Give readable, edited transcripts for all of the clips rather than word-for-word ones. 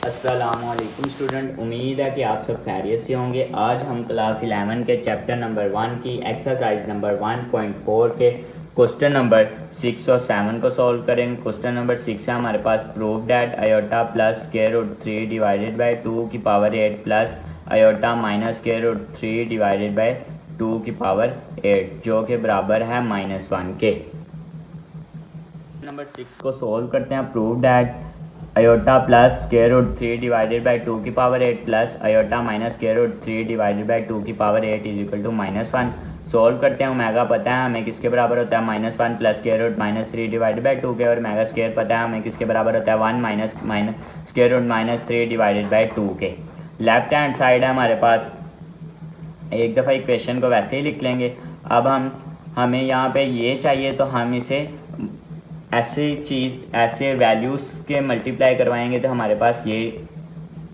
अस्सलामुअलैकुम स्टूडेंट, उम्मीद है कि आप सब खैरियत से होंगे। आज हम क्लास 11 के चैप्टर नंबर 1 की एक्सरसाइज नंबर 1.4 के क्वेश्चन नंबर 6 और 7 को सॉल्व करेंगे। क्वेश्चन नंबर 6 है हमारे पास, prove that iota plus square root 3 divided by 2 की power 8 plus iota minus square root 3 divided by 2 की पावर 8 जो कि बराबर है -1 के। नंबर 6 को सोल्व करते हैं। Prove that iota plus square root 3 divided by 2 की power 8 plus iota minus square root 3 divided by 2 की power 8 is equal to -1। Solve करते हैं। ओमेगा पता है हमें किसके बराबर होता है, -1 plus square root -3 divided by 2 के, और मेगा स्क्वायर पता है हमें किसके बराबर होता है 1 minus square root -3 divided by 2 के। लेफ्ट हैंड साइड है हमारे पास, एक दफ़ा इक्वेशन को वैसे ही लिख लेंगे। अब हमें यहाँ पे ये चाहिए तो हम इसे ऐसे वैल्यूज़ के मल्टीप्लाई करवाएंगे तो हमारे पास ये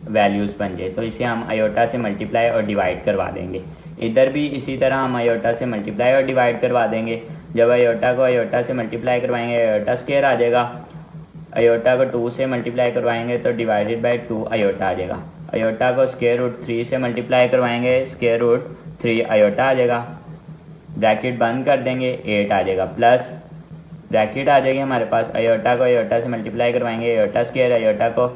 वैल्यूज़ बन जाए, तो इसे हम आयोटा से मल्टीप्लाई और डिवाइड करवा देंगे। इधर भी इसी तरह हम आयोटा से मल्टीप्लाई और डिवाइड करवा देंगे। जब आयोटा को आयोटा से मल्टीप्लाई करवाएंगे आयोटा स्क्वायर आ जाएगा, आयोटा को 2 से मल्टीप्लाई करवाएंगे तो डिवाइडेड बाई 2 आयोटा आ जाएगा। आयोटा को स्क्वायर रूट 3 से मल्टीप्लाई करवाएंगे, स्क्वायर रूट 3 आयोटा आ जाएगा। ब्रैकेट बंद कर देंगे, 8 आ जाएगा, प्लस ब्रैकेट आ जाएगी हमारे पास। आयोटा को आयोटा से मल्टीप्लाई करवाएंगे आयोटा स्क्वायर, आयोटा को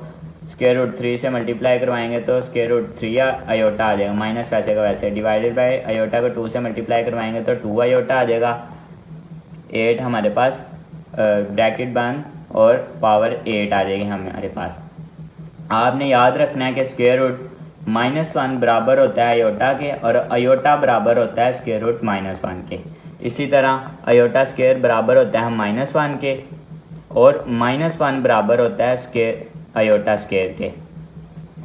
स्क्वायर रूट 3 से मल्टीप्लाई करवाएंगे तो स्क्वायर रूट 3 आयोटा आ जाएगा, माइनस वैसे का वैसे। डिवाइडेड बाय आयोटा को 2 से मल्टीप्लाई करवाएंगे तो 2 आयोटा आ जाएगा। 8 हमारे पास ब्रैकेट बंद और पावर 8 आ जाएगी हमारे पास। आपने याद रखना है कि स्क्वायर रूट -1 बराबर होता है आयोटा के और आयोटा बराबर होता है स्क्वायर रूट -1 के। इसी तरह आयोटा स्क्वायर बराबर होता है -1 के और -1 बराबर होता है स्क्वायर आयोटा स्क्वायर के।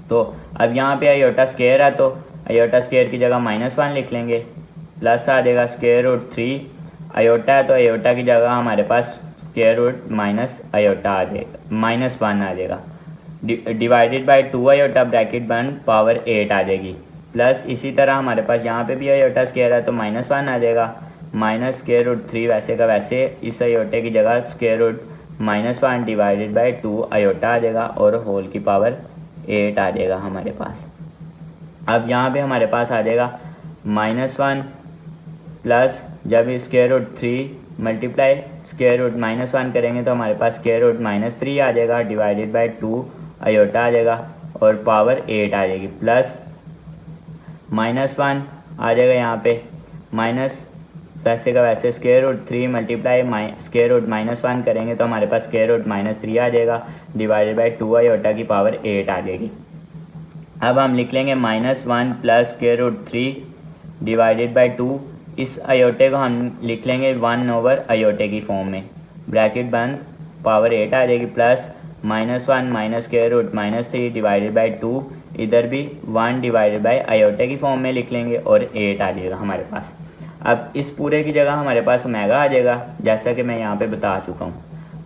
तो अब यहाँ पे आयोटा स्क्वायर है तो आयोटा स्क्वायर की जगह -1 लिख लेंगे, प्लस आ जाएगा स्क्वायर रूट 3। आयोटा है तो आयोटा की जगह हमारे पास स्क्वायर रूट माइनस आयोटा आ जाएगा, -1 आ जाएगा। डिवाइडेड बाई 2 आयोटा ब्रैकेट बंद पावर 8 आ जाएगी, प्लस इसी तरह हमारे पास यहाँ पे भी आयोटा स्क्वायर है तो -1 आ जाएगा, माइनस स्क्वायर रूट 3 वैसे का वैसे। इस आयोटे की जगह square root -1 divided by 2 iota आ जाएगा और होल की पावर 8 आ जाएगा हमारे पास। अब यहाँ पे हमारे पास आ जाएगा -1 प्लस, जब square root 3 multiply square root -1 करेंगे तो हमारे पास स्क्वायर रूट -3 आ जाएगा, डिवाइडेड बाई 2 आयोटा आ जाएगा और पावर 8 आ जाएगी, प्लस -1 आ जाएगा यहाँ पे, माइनस वैसे का वैसे square root 3 multiply square root -1 करेंगे तो हमारे पास स्क्वायर रूट -3 आ जाएगा, डिवाइडेड बाई 2 आयोटा की पावर 8 आ जाएगी। अब हम लिख लेंगे -1 plus square root 3 divided by 2। इस आयोटे को हम लिख लेंगे 1 ओवर आयोटे की फॉर्म में, ब्रैकेट बंद पावर 8 आ जाएगी, plus -1 minus square root -3 divided by 2, इधर भी 1 डिवाइडेड बाई आयोटे की फॉर्म में लिख लेंगे और 8 आ जाएगा हमारे पास। अब इस पूरे की जगह हमारे पास ओमेगा आ जाएगा जैसा कि मैं यहाँ पे बता चुका हूँ।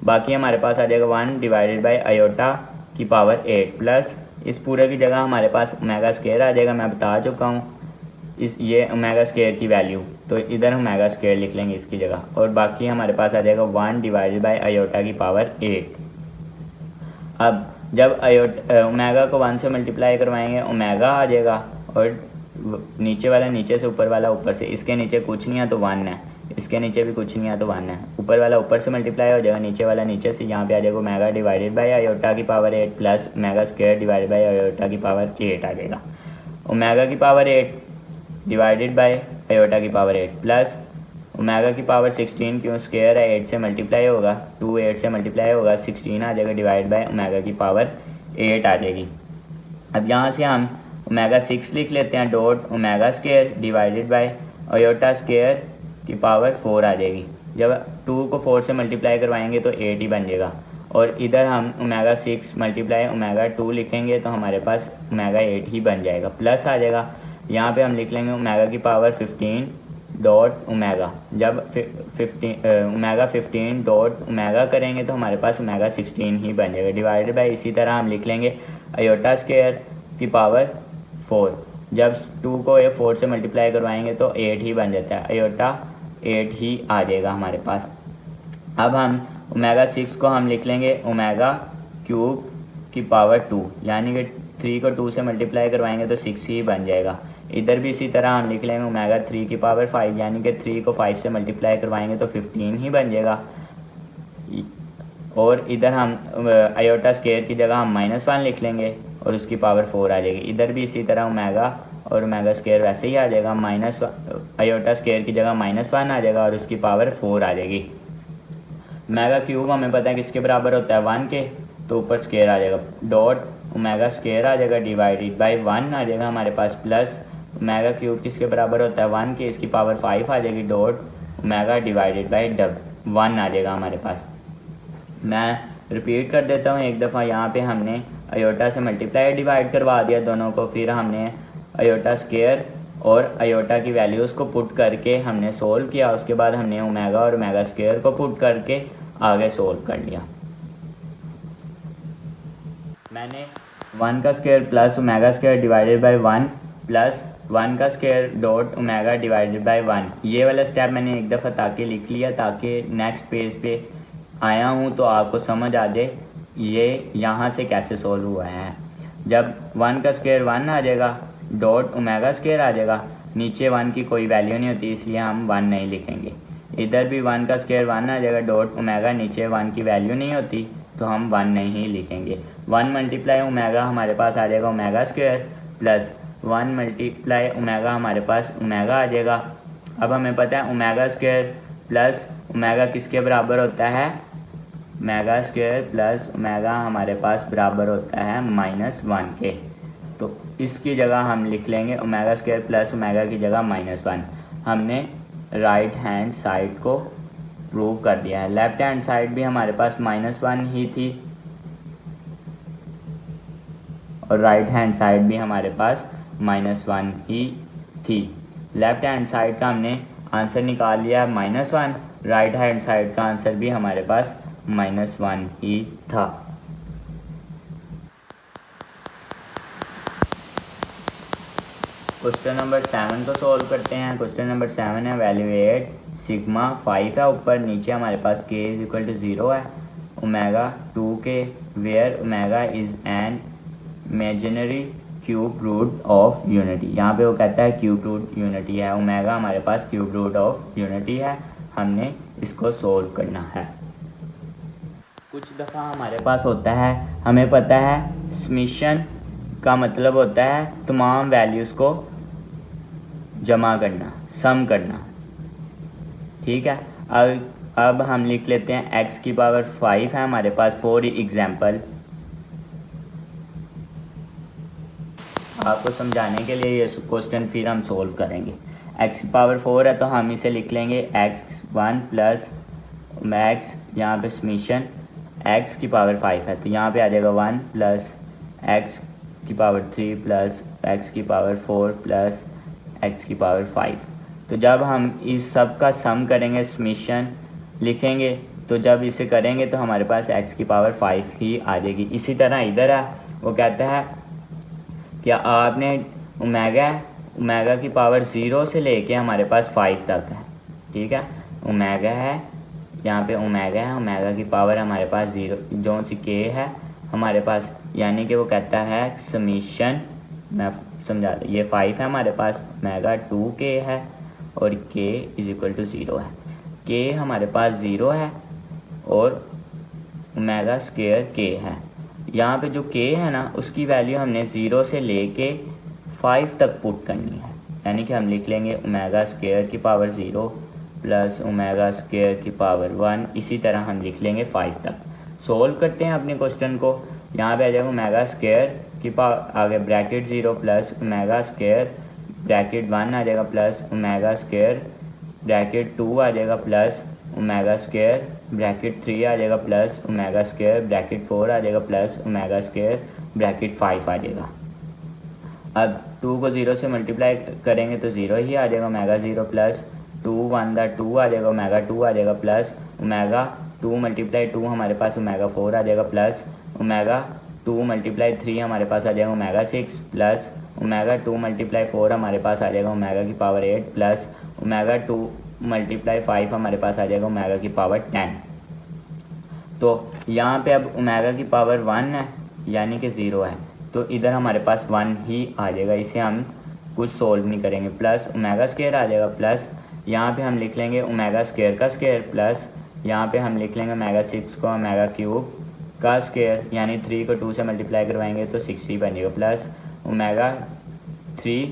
बाकी हमारे पास आ जाएगा 1 डिवाइडेड बाई आयोटा की पावर 8, प्लस इस पूरे की जगह हमारे पास ओमेगा स्क्वायर आ जाएगा, मैं बता चुका हूँ ये ओमेगा स्क्वायर की वैल्यू, तो इधर हम ओमेगा स्क्वायर लिख लेंगे इसकी जगह, और बाकी हमारे पास आ जाएगा 1 डिवाइडेड बाई आयोटा की पावर 8। अब जब ओमेगा को 1 से मल्टीप्लाई करवाएंगे ओमेगा आ जाएगा और नीचे वाला नीचे से, ऊपर वाला ऊपर से, इसके नीचे कुछ नहीं है तो 1 है, इसके नीचे भी कुछ नहीं है तो 1 है, ऊपर वाला ऊपर से मल्टीप्लाई हो जाएगा, नीचे वाला नीचे से, यहाँ पे आ जाएगा ओमेगा डिवाइडेड बाई आयोटा की power 8 plus omega square divided by iota की पावर 8 आ जाएगा। ओमेगा की पावर 8 डिवाइडेड बाई आयोटा की पावर 8 प्लस ओमेगा की पावर 16, क्यों स्क्वायर है 8 से मल्टीप्लाई होगा, 2 8 से मल्टीप्लाई होगा 16 आ जाएगा, डिवाइड बाई ओमेगा की पावर 8 आ जाएगी। अब यहाँ से हम ओमेगा 6 लिख लेते हैं, dot omega square divided by iota square की पावर 4 आ जाएगी। जब 2 को 4 से मल्टीप्लाई करवाएंगे तो 8 ही बन जाएगा, और इधर हम ओमेगा 6 मल्टीप्लाई ओमेगा 2 लिखेंगे तो हमारे पास ओमेगा 8 ही बन जाएगा, प्लस आ जाएगा। यहाँ पे हम लिख लेंगे ओमेगा की पावर 15 डॉट ओमेगा, जब ओमेगा 15 डॉट ओमेगा करेंगे तो हमारे पास ओमेगा 16 ही बन जाएगा, डिवाइडेड बाई इसी तरह हम लिख लेंगे आयोटा स्क्वायर की पावर 4, जब 2 को 4 से मल्टीप्लाई करवाएंगे तो 8 ही बन जाता है, आयोटा 8 ही आ जाएगा हमारे पास। अब हम ओमेगा 6 को हम लिख लेंगे ओमेगा क्यूब की पावर 2, यानी कि 3 को 2 से मल्टीप्लाई करवाएंगे तो 6 ही बन जाएगा। इधर भी इसी तरह हम लिख लेंगे ओमेगा 3 की पावर 5, यानी कि 3 को 5 से मल्टीप्लाई करवाएंगे तो 15 ही बन जाएगा। और इधर हम आयोटा स्केयर की जगह हम -1 लिख लेंगे और उसकी पावर 4 आ जाएगी। इधर भी इसी तरह ओमेगा और ओमेगा स्केयर वैसे ही आ जाएगा, आयोटा स्केयर की जगह -1 आ जाएगा और उसकी पावर 4 आ जाएगी। ओमेगा क्यूब हमें पता है किसके बराबर होता है 1 के, तो ऊपर स्केयर आ जाएगा, डॉट ओमेगा स्केयर आ जाएगा डिवाइडेड बाय 1 आ जाएगा हमारे पास, प्लस ओमेगा क्यूब किसके बराबर होता है 1 के, इसकी पावर 5 आ जाएगी, डॉट ओमेगा डिवाइडेड बाय 1 आ जाएगा हमारे पास। मैं रिपीट कर देता हूँ एक दफ़ा, यहाँ पे हमने आयोटा से मल्टीप्लाई डिवाइड करवा दिया दोनों को, फिर हमने आयोटा स्केयर और आयोटा की वैल्यूज़ को पुट करके हमने सोल्व किया, उसके बाद हमने ओमेगा और ओमेगा स्केयर को पुट करके आगे सोल्व कर लिया। मैंने 1 का square plus omega square divided by 1 plus 1 का square dot omega divided by 1, ये वाला स्टेप मैंने एक दफ़ा ताकि लिख लिया, ताकि नेक्स्ट पेज पे आया हूँ तो आपको समझ आ जाए ये यहाँ से कैसे सोल्व हुआ है। जब 1 का स्केयर 1 आ जाएगा, डॉट ओमेगा स्केयर आ जाएगा, नीचे 1 की कोई वैल्यू नहीं होती इसलिए हम 1 नहीं लिखेंगे। इधर भी 1 का स्केयर 1 आ जाएगा, डॉट ओमेगा, नीचे 1 की वैल्यू नहीं होती तो हम 1 नहीं लिखेंगे। 1 मल्टीप्लाई ओमेगा हमारे पास आ जाएगा omega square, plus 1 multiply omega हमारे पास ओमेगा आ जाएगा। अब हमें पता है ओमेगा स्केयर प्लस ओमेगा किसके बराबर होता है, ओमेगा स्क्वायर प्लस ओमेगा हमारे पास बराबर होता है -1 के, तो इसकी जगह हम लिख लेंगे ओमेगा स्क्वायर प्लस ओमेगा की जगह -1। हमने राइट हैंड साइड को प्रूव कर दिया है। लेफ्ट हैंड साइड भी हमारे पास -1 ही थी और राइट हैंड साइड भी हमारे पास -1 ही थी। लेफ्ट हैंड साइड का हमने आंसर निकाल लिया -1, राइट हैंड साइड का आंसर भी हमारे पास -1 ही था। क्वेश्चन नंबर 7 को सॉल्व करते हैं। क्वेश्चन नंबर 7 है वैल्यूएट सिग्मा 5 है ऊपर, नीचे हमारे पास k = 0 है, omega 2k where omega is an imaginary cube root of unity. यहाँ पे वो कहता है क्यूब रूट यूनिटी है, ओमेगा हमारे पास क्यूब रूट ऑफ यूनिटी है, हमने इसको सोल्व करना है। कुछ दफ़ा हमारे पास होता है, हमें पता है समेशन का मतलब होता है तमाम वैल्यूज़ को जमा करना, सम करना, ठीक है। अब हम लिख लेते हैं x की पावर 5 है हमारे पास, फॉर एग्जांपल आपको समझाने के लिए ये क्वेश्चन फिर हम सोल्व करेंगे। x की पावर 4 है तो हम इसे लिख लेंगे x1 प्लस मैक्स, यहाँ पे समेशन x की पावर 5 है तो यहाँ पे आ जाएगा 1 प्लस x की पावर 3 प्लस x की पावर 4 प्लस x की पावर 5। तो जब हम इस सब का सम करेंगे, समेशन लिखेंगे, तो जब इसे करेंगे तो हमारे पास x की पावर 5 ही आ जाएगी। इसी तरह इधर है, वो कहता है कि आपने ओमेगा की पावर 0 से लेके हमारे पास 5 तक है, ठीक है। ओमेगा है, यहाँ पे ओमेगा है, ओमेगा की पावर हमारे पास 0 जो सी k है हमारे पास, यानी कि वो कहता है समेशन, मैं समझा दूँ, ये 5 है हमारे पास, ओमेगा 2k है और k = 0 है। k हमारे पास 0 है और ओमेगा स्क्वायर k है। यहाँ पे जो k है ना उसकी वैल्यू हमने 0 से लेके 5 तक पुट करनी है, यानी कि हम लिख लेंगे ओमेगा स्क्वायर की पावर 0 प्लस ओमेगा स्क्वायर की पावर 1, इसी तरह हम लिख लेंगे 5 तक। सोल्व करते हैं अपने क्वेश्चन को। यहाँ पे आ जाएगा ओमेगा स्क्वायर की पावर आगे bracket 0 plus omega square bracket 1 आ जाएगा प्लस ओमेगा स्क्वायर ब्रैकेट 2 आ जाएगा प्लस ओमेगा स्क्वायर ब्रैकेट 3 आ जाएगा प्लस ओमेगा स्क्वायर ब्रैकेट 4 आ जाएगा प्लस ओमेगा स्क्वायर ब्रैकेट 5 आ जाएगा। अब 2 को 0 से मल्टीप्लाई करेंगे तो 0 ही आ जाएगा, ओमेगा 0 प्लस 2 1 2 आ जाएगा, ओमेगा 2 आ जाएगा प्लस ओमेगा 2 मल्टीप्लाई 2 हमारे पास ओमेगा 4 आ जाएगा प्लस ओमेगा 2 मल्टीप्लाई 3 हमारे पास आ जाएगा ओमेगा 6 प्लस ओमेगा 2 मल्टीप्लाई 4 हमारे पास आ जाएगा ओमेगा की पावर 8 प्लस ओमेगा 2 मल्टीप्लाई 5 हमारे पास आ जाएगा ओमेगा की पावर 10। तो यहाँ पे अब ओमेगा की पावर 1 है, यानी कि 0 है, तो इधर हमारे पास 1 ही आ जाएगा, इसे हम कुछ सोल्व नहीं करेंगे। प्लस ओमेगा स्क्वायर आ जाएगा, प्लस यहाँ पे हम लिख लेंगे ओमेगा स्क्वायर का स्क्वायर, प्लस यहाँ पे हम लिख लेंगे ओमेगा 6 को ओमेगा क्यूब का स्क्वायर, यानी 3 को 2 से मल्टीप्लाई करवाएंगे तो 6 ही बनेगा, प्लस ओमेगा 3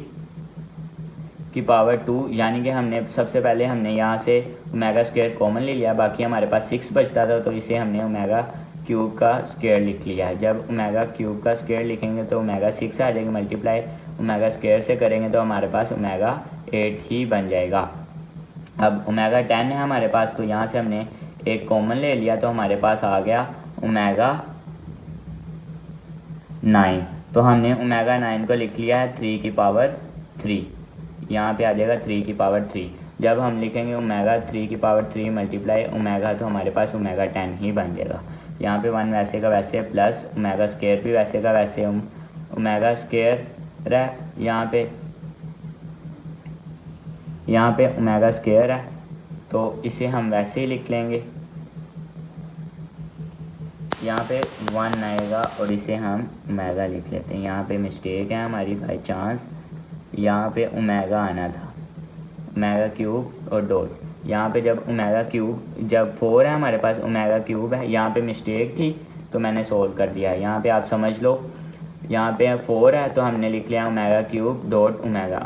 की पावर 2, यानी कि हमने सबसे पहले हमने यहाँ से ओमेगा स्क्वायर कॉमन ले लिया, बाकी हमारे पास 6 बचता था, तो इसे हमने ओमेगा क्यूब का स्क्वायर लिख लिया है। जब ओमेगा क्यूब का स्क्वायर लिखेंगे तो ओमेगा 6 आ जाएगा, मल्टीप्लाई ओमेगा स्क्वायर से करेंगे तो हमारे पास ओमेगा 8 ही बन जाएगा। अब ओमेगा 10 है हमारे पास, तो यहाँ से हमने एक कॉमन ले लिया, तो हमारे पास आ गया ओमेगा 9। तो हमने ओमेगा 9 को लिख लिया है 3 की पावर 3, यहाँ पे आ जाएगा 3 की पावर 3। जब हम लिखेंगे ओमेगा 3 की पावर 3 मल्टीप्लाई ओमेगा, तो हमारे पास ओमेगा 10 ही बन जाएगा। यहाँ पे 1 वैसे का वैसे, प्लस ओमेगा स्क्वायर भी वैसे का वैसे, ओमेगा स्क्वायर है, यहाँ पे ओमेगा स्क्वायर है, तो इसे हम वैसे ही लिख लेंगे। यहाँ पे 1 आएगा और इसे हम ओमेगा लिख लेते हैं। यहाँ पे मिस्टेक है हमारी बाई चांस, यहाँ पे ओमेगा आना था, ओमेगा क्यूब और डॉट। यहाँ पे जब ओमेगा क्यूब, जब 4 है हमारे पास, ओमेगा क्यूब है, यहाँ पे मिस्टेक थी तो मैंने सोल्व कर दिया है। यहाँ पे आप समझ लो, यहाँ पे 4 है तो हमने लिख लिया omega cube dot omega,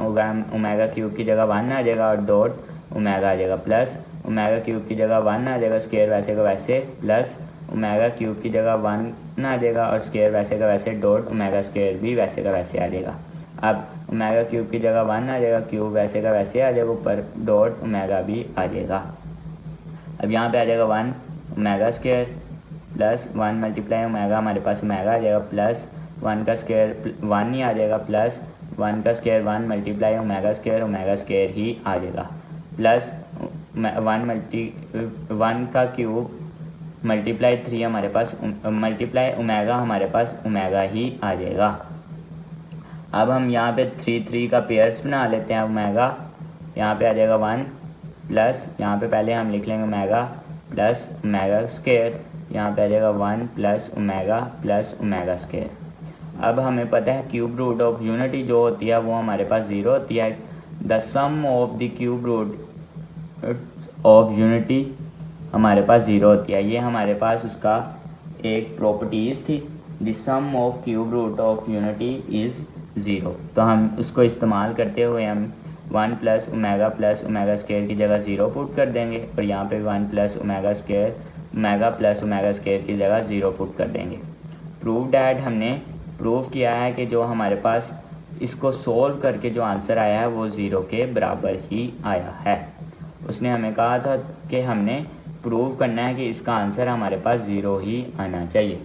omega cube की जगह 1 आ जाएगा और डॉट ओमेगा आ जाएगा, प्लस ओमेगा क्यूब की जगह 1 आ जाएगा, स्क्वायर वैसे का वैसे, प्लस ओमेगा क्यूब की जगह 1 आ जाएगा और स्क्वायर वैसे का वैसे, डॉट ओमेगा स्क्वायर भी वैसे का वैसे आ जाएगा। अब ओमेगा क्यूब की जगह 1 आ जाएगा, क्यूब वैसे का वैसे आ जाएगा ऊपर, डॉट ओमेगा भी आ जाएगा। अब यहाँ पे आ जाएगा 1 omega square plus 1 multiply omega, हमारे पास ओमेगा आ जाएगा, प्लस 1 का स्क्वायर 1 ही आ जाएगा, प्लस 1 का स्क्वायर 1 मल्टीप्लाई ओमेगा स्क्वायर ही आ जाएगा, प्लस 1 का क्यूब मल्टीप्लाई 3 हमारे पास, मल्टीप्लाई ओमेगा हमारे पास ओमेगा ही आ जाएगा। अब हम यहाँ पे 3 का पेयर्स बना लेते हैं। ओमेगा यहाँ पे आ जाएगा 1 प्लस, यहाँ पे पहले हम लिख लेंगे ओमेगा प्लस ओमेगा स्क्वायर, यहाँ पे आ जाएगा 1 प्लस ओमेगा स्क्वायर। अब हमें पता है क्यूब रूट ऑफ यूनिटी जो होती है वो हमारे पास 0 होती है। The sum of the cube root of unity हमारे पास 0 होती है। ये हमारे पास उसका एक प्रॉपर्टीज़ थी, the sum of cube root of unity is 0। तो हम उसको इस्तेमाल करते हुए हम 1 प्लस ओमेगा स्क्वायर की जगह 0 पुट कर देंगे और यहाँ पे 1 प्लस ओमेगा स्क्वायर की जगह 0 पुट कर देंगे। प्रूव डैट, हमने प्रूव किया है कि जो हमारे पास इसको सोल्व करके जो आंसर आया है वो 0 के बराबर ही आया है। उसने हमें कहा था कि हमने प्रूव करना है कि इसका आंसर हमारे पास 0 ही आना चाहिए।